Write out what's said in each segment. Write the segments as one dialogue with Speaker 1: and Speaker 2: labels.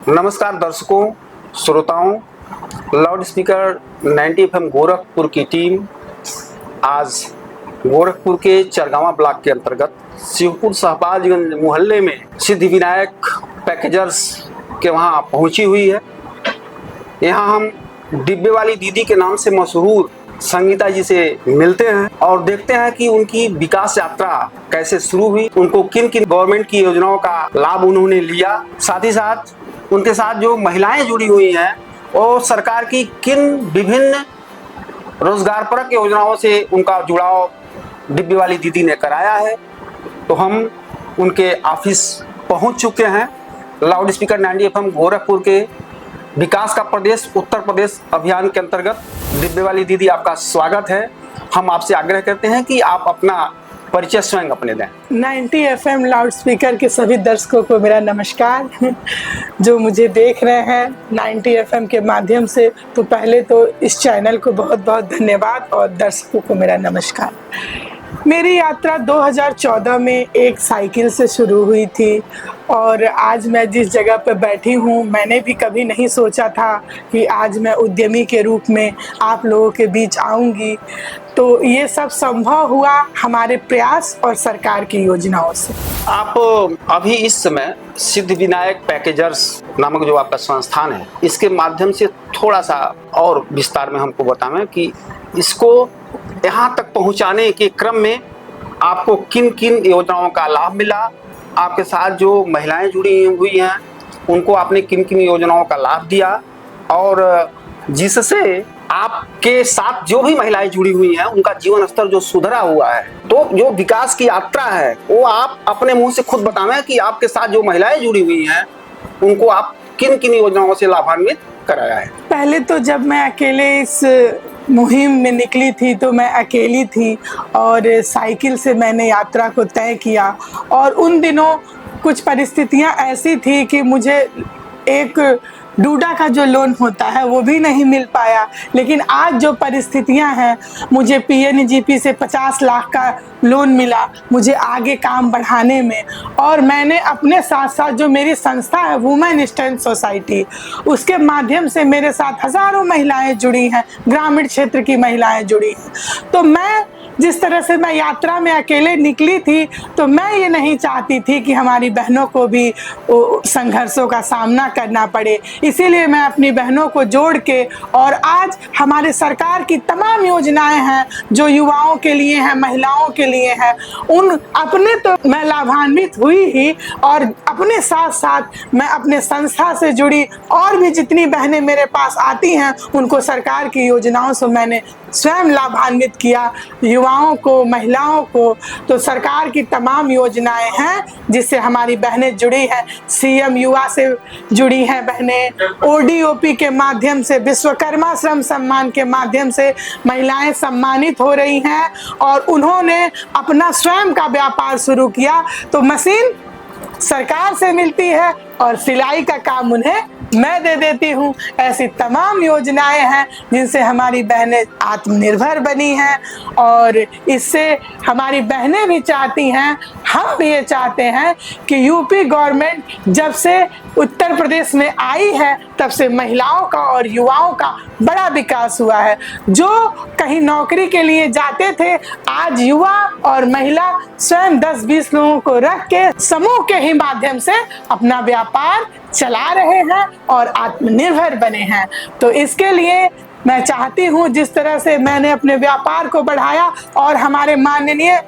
Speaker 1: नमस्कार दर्शकों, श्रोताओं। लाउड स्पीकर 90 FM गोरखपुर की टीम आज गोरखपुर के चरगावा ब्लॉक के अंतर्गत शिवपुर शहबाजगंज मोहल्ले में सिद्धिविनायक पैकेजर्स के वहाँ पहुँची हुई है। यहाँ हम डिब्बे वाली दीदी के नाम से मशहूर संगीता जी से मिलते हैं और देखते हैं कि उनकी विकास यात्रा कैसे शुरू हुई, उनको किन किन गवर्नमेंट की योजनाओं का लाभ उन्होंने लिया, साथ ही साथ उनके साथ जो महिलाएं जुड़ी हुई हैं और सरकार की किन विभिन्न रोजगारपरक योजनाओं से उनका जुड़ाव डिब्बे वाली दीदी ने कराया है। तो हम उनके ऑफिस पहुंच चुके हैं। लाउड स्पीकर 90 FM गोरखपुर के विकास का प्रदेश उत्तर प्रदेश अभियान के अंतर्गत डिब्बे वाली दीदी, आपका स्वागत है। हम आपसे आग्रह करते हैं कि आप अपना परिचय स्वयं अपने दें।
Speaker 2: 90 FM लाउड स्पीकर के सभी दर्शकों को मेरा नमस्कार। जो मुझे देख रहे हैं 90 FM के माध्यम से, तो पहले तो इस चैनल को बहुत बहुत धन्यवाद और दर्शकों को मेरा नमस्कार। मेरी यात्रा 2014 में एक साइकिल से शुरू हुई थी और आज मैं जिस जगह पर बैठी हूँ, मैंने भी कभी नहीं सोचा था कि आज मैं उद्यमी के रूप में आप लोगों के बीच आऊँगी। तो ये सब संभव हुआ हमारे प्रयास और सरकार की योजनाओं से।
Speaker 1: आप अभी इस समय सिद्धिविनायक पैकेजर्स नामक जो आपका संस्थान है, इसके माध्यम से थोड़ा सा और विस्तार में हमको बताएं कि इसको यहाँ तक पहुँचाने के क्रम में आपको किन किन योजनाओं का लाभ मिला, आपके साथ जो महिलाएं जुड़ी हुई हैं उनको आपने किन किन योजनाओं का लाभ दिया और जिससे आपके साथ जो भी महिलाएं जुड़ी हुई हैं उनका जीवन स्तर जो सुधरा हुआ है। तो जो विकास की यात्रा है वो आप अपने मुंह से खुद बतावें कि आपके साथ जो महिलाएं जुड़ी हुई हैं उनको आप किन किन योजनाओं से लाभान्वित कराया है।
Speaker 2: पहले तो जब मैं अकेले इस मुहिम में निकली थी तो मैं अकेली थी और साइकिल से मैंने यात्रा को तय किया और उन दिनों कुछ परिस्थितियां ऐसी थी कि मुझे एक डूडा का जो लोन होता है वो भी नहीं मिल पाया। लेकिन आज जो परिस्थितियां हैं, मुझे PNGP से 50 लाख का लोन मिला मुझे आगे काम बढ़ाने में। और मैंने अपने साथ साथ जो मेरी संस्था है वुमेन स्ट्रेंथ सोसाइटी, उसके माध्यम से मेरे साथ हज़ारों महिलाएं जुड़ी हैं, ग्रामीण क्षेत्र की महिलाएं जुड़ी हैं। तो मैं जिस तरह से मैं यात्रा में अकेले निकली थी, तो मैं ये नहीं चाहती थी कि हमारी बहनों को भी संघर्षों का सामना करना पड़े। इसीलिए मैं अपनी बहनों को जोड़ के, और आज हमारे सरकार की तमाम योजनाएं हैं जो युवाओं के लिए हैं, महिलाओं के लिए हैं, उन अपने तो मैं लाभान्वित हुई ही, और अपने साथ साथ मैं अपने संस्था से जुड़ी और भी जितनी बहनें मेरे पास आती हैं उनको सरकार की योजनाओं से मैंने स्वयं लाभान्वित किया, युवाओं को, महिलाओं को। तो सरकार की तमाम योजनाएं हैं जिससे हमारी बहनें जुड़ी हैं। CM युवा से जुड़ी हैं बहनें, ODOP के माध्यम से, विश्वकर्मा श्रम सम्मान के माध्यम से महिलाएं सम्मानित हो रही हैं और उन्होंने अपना स्वयं का व्यापार शुरू किया। तो मशीन सरकार से मिलती है और सिलाई का काम उन्हें मैं दे देती हूँ। ऐसी तमाम योजनाएं हैं जिनसे हमारी बहनें आत्मनिर्भर बनी हैं और इससे हमारी बहनें भी चाहती हैं, हम भी ये चाहते हैं कि यूपी गवर्नमेंट जब से उत्तर प्रदेश में आई है तब से महिलाओं का और युवाओं का बड़ा विकास हुआ है। जो कहीं नौकरी के लिए जाते थे, आज युवा और महिला स्वयं 10-20 लोगों को रख के समूह के ही माध्यम से अपना व्यापार चला रहे हैं और आत्मनिर्भर बने हैं। तो इसके लिए मैं चाहती हूँ, जिस तरह से मैंने अपने व्यापार को बढ़ाया और हमारे माननीय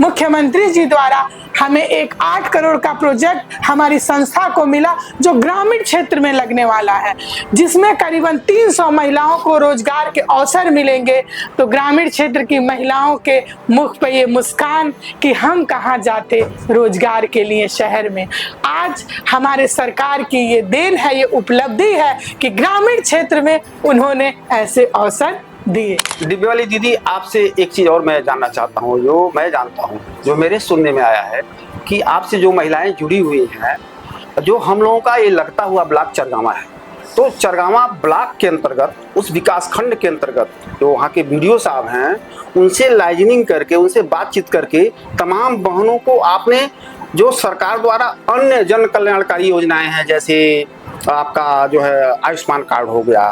Speaker 2: मुख्यमंत्री जी द्वारा हमें एक 8 करोड़ का प्रोजेक्ट हमारी संस्था को मिला जो ग्रामीण क्षेत्र में लगने वाला है, जिसमें करीबन 300 महिलाओं को रोजगार के अवसर मिलेंगे। तो ग्रामीण क्षेत्र की महिलाओं के मुख पे ये मुस्कान कि हम कहाँ जाते रोजगार के लिए शहर में। आज हमारे सरकार की ये देन है, ये उपलब्धि है कि ग्रामीण क्षेत्र में उन्होंने ऐसे अवसर दिए।
Speaker 1: डिब्बे वाली दीदी, आपसे एक चीज और मैं जानना चाहता हूँ, जो मैं जानता हूँ, जो मेरे सुनने में आया है कि आपसे जो महिलाएं जुड़ी हुई हैं, जो हम लोगों का ये लगता हुआ ब्लॉक चरगावा है, तो चरगावा ब्लॉक के अंतर्गत, उस विकास खंड के अंतर्गत जो वहाँ के BDO साहब हैं, उनसे लाइजनिंग करके, उनसे बातचीत करके तमाम बहनों को आपने जो सरकार द्वारा अन्य जन कल्याणकारी योजनाएं हैं, जैसे आपका जो है आयुष्मान कार्ड हो गया,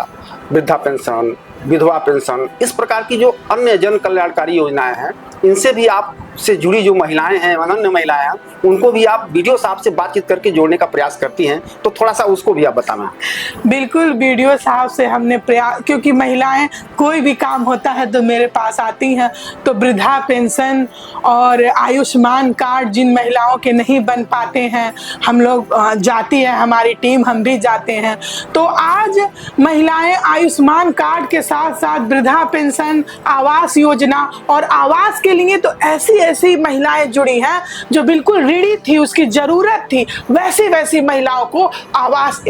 Speaker 1: वृद्धा पेंशन, विधवा पेंशन, इस प्रकार की जो अन्य जन कल्याणकारी योजनाएं हैं, इनसे भी आप से जुड़ी जो महिलाएं हैं, अनन्य महिलाएं हैं, उनको भी आप वीडियो साहब से बातचीत करके जोड़ने का प्रयास करती हैं, तो थोड़ा सा उसको भी आप बताना।
Speaker 2: बिल्कुल, वीडियो साहब से हमने प्रयास, क्योंकि महिलाएं कोई भी काम होता है तो मेरे पास आती हैं, तो वृद्धा पेंशन और आयुष्मान कार्ड जिन महिलाओं के नहीं बन पाते हैं, हम लोग जाती है हमारी टीम, हम भी जाते हैं। तो आज महिलाएं आयुष्मान कार्ड के साथ साथ वृद्धा पेंशन, आवास योजना और आवास के लिए तो ऐसी ऐसी महिलाएं जुड़ी हैं जो बिल्कुल ऋणी थी, उसकी जरूरत थी, वैसी वैसी महिलाओं को आवास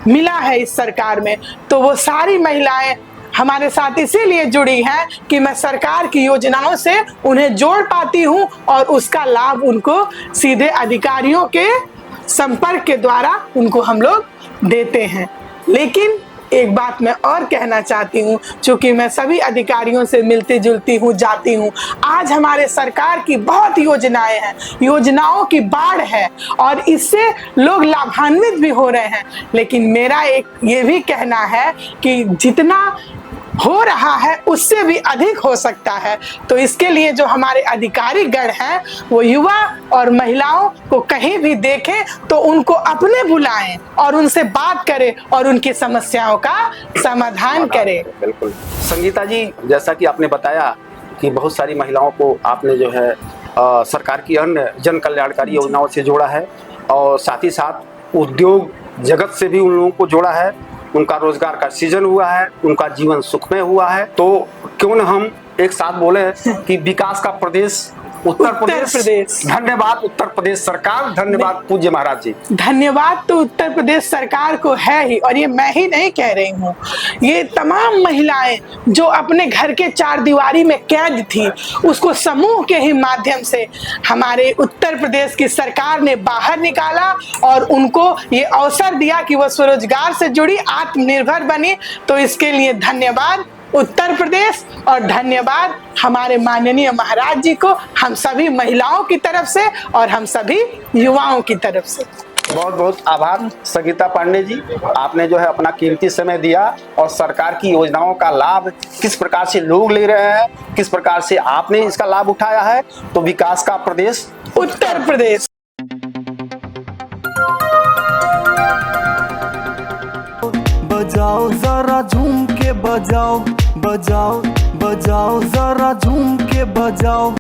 Speaker 2: मिला है इस सरकार में। तो वो सारी महिलाएं हमारे साथ इसीलिए जुड़ी हैं कि मैं सरकार की योजनाओं से उन्हें जोड़ पाती हूं और उसका लाभ उनको सीधे अधिकारियों के संपर्क के द्वारा उनको हम लोग देते हैं। लेकिन एक बात मैं और कहना चाहती हूँ, चूंकि मैं सभी अधिकारियों से मिलती जुलती हूँ, जाती हूँ, आज हमारे सरकार की बहुत योजनाएं हैं, योजनाओं की बाढ़ है और इससे लोग लाभान्वित भी हो रहे हैं। लेकिन मेरा एक ये भी कहना है कि जितना हो रहा है उससे भी अधिक हो सकता है। तो इसके लिए जो हमारे अधिकारी गण हैं वो युवा और महिलाओं को कहीं भी देखें तो उनको अपने बुलाएं और उनसे बात करें और उनकी समस्याओं का समाधान करें।
Speaker 1: बिल्कुल संगीता जी, जैसा कि आपने बताया कि बहुत सारी महिलाओं को आपने जो है सरकार की अन्य जन कल्याणकारी योजनाओं से जोड़ा है और साथ ही साथ उद्योग जगत से भी उन लोगों को जोड़ा है, उनका रोजगार का सृजन हुआ है, उनका जीवन सुखमय हुआ है। तो क्यों न हम एक साथ बोले कि विकास का प्रदेश उत्तर प्रदेश। धन्यवाद उत्तर प्रदेश सरकार, धन्यवाद पूज्य महाराज जी।
Speaker 2: धन्यवाद तो उत्तर प्रदेश सरकार को है ही, और ये मैं ही नहीं कह रही हूँ, ये तमाम महिलाएं जो अपने घर के चार दीवारी में कैद थी, उसको समूह के ही माध्यम से हमारे उत्तर प्रदेश की सरकार ने बाहर निकाला और उनको ये अवसर दिया कि वह स्वरोजगार से जुड़ी, आत्मनिर्भर बनी। तो इसके लिए धन्यवाद उत्तर प्रदेश और धन्यवाद हमारे माननीय महाराज जी को, हम सभी महिलाओं की तरफ से और हम सभी युवाओं की तरफ से।
Speaker 1: बहुत बहुत आभार संगीता पांडे जी, आपने जो है अपना कीमती समय दिया और सरकार की योजनाओं का लाभ किस प्रकार से लोग ले रहे हैं, किस प्रकार से आपने इसका लाभ उठाया है। तो विकास का प्रदेश
Speaker 2: उत्तर प्रदेश।
Speaker 3: बजाओ जरा झूम के बजाओ, बजाओ बजाओ जरा झूम के बजाओ।